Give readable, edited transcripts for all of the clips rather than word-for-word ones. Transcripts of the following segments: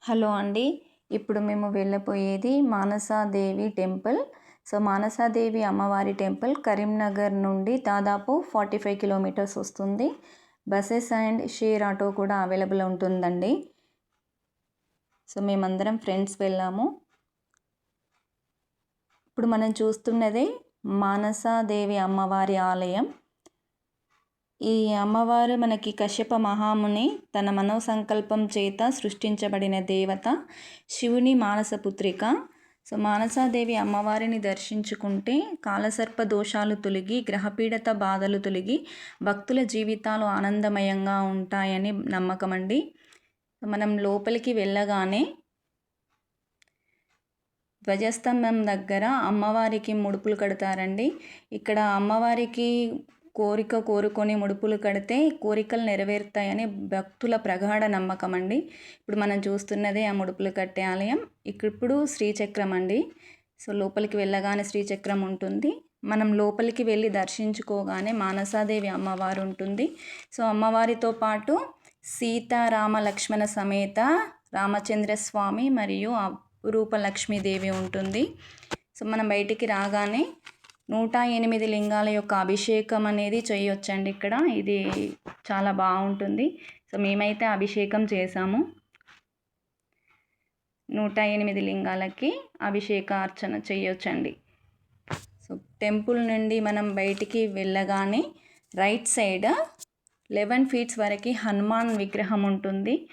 Hello అండి. ఇప్పుడు మేము వెళ్ళబోయేది మానసాదేవి టెంపుల్. సో, మానసాదేవి అమ్మవారి టెంపుల్ కరీంనగర్ నుండి దాదాపు 45 కిలోమీటర్స్ వస్తుంది. బసెస్ అండ్ షేర్ ఆటో కూడా అవైలబుల్ ఉంటుందండి. సో, మేమందరం ఫ్రెండ్స్ వెళ్ళాము. ఇప్పుడు మనం చూస్తున్నదే మానసాదేవి అమ్మవారి ఆలయం. ఈ అమ్మవారు మనకి కశ్యప మహాముని తన మనోసంకల్పం చేత సృష్టించబడిన దేవత, శివుని మానసపుత్రిక. సో, మానసాదేవి అమ్మవారిని దర్శించుకుంటే కాలసర్ప దోషాలు తొలగి, గ్రహపీడత బాధలు తొలగి, భక్తుల జీవితాలు ఆనందమయంగా ఉంటాయని నమ్మకం అండి. మనం లోపలికి వెళ్ళగానే ధ్వజస్తంభం దగ్గర అమ్మవారికి ముడుపులు కడతారండి. ఇక్కడ అమ్మవారికి కోరుకొని ముడుపులు కడితే కోరికలు నెరవేరుతాయని భక్తుల ప్రగాఢ నమ్మకం అండి. ఇప్పుడు మనం చూస్తున్నదే ఆ ముడుపులు కట్టే ఆలయం. ఇప్పుడు శ్రీచక్రం అండి. సో, లోపలికి వెళ్ళగానే శ్రీచక్రం ఉంటుంది. మనం లోపలికి వెళ్ళి దర్శించుకోగానే మానసాదేవి అమ్మవారు ఉంటుంది. సో, అమ్మవారితో పాటు సీతారామ లక్ష్మణ సమేత రామచంద్రస్వామి మరియు అపురూప లక్ష్మీదేవి ఉంటుంది. సో, మనం బయటికి రాగానే 108 లింగాల యొక్క అభిషేకం అనేది చేయొచ్చండి ఇక్కడ. ఇది చాలా బాగుంటుంది. సో, మేమైతే అభిషేకం చేసాము. 108 లింగాలకి అభిషేకార్చన చేయొచ్చండి. సో, టెంపుల్ నుండి మనం బయటికి వెళ్ళగానే రైట్ సైడ్ 11 ఫీట్స్ వరకు హనుమాన్ విగ్రహం ఉంటుంది.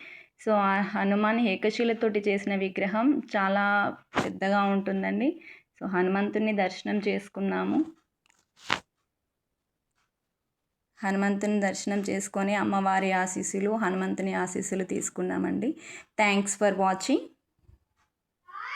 సో, ఆ హనుమాన్ ఏకశిలతోటి చేసిన విగ్రహం చాలా పెద్దగా ఉంటుందండి. సో, హనుమంతుని దర్శనం చేసుకున్నాము. హనుమంతుని దర్శనం చేసుకొని అమ్మవారి ఆశీస్సులు, హనుమంతుని ఆశీస్సులు తీసుకున్నామండి. Thanks for watching.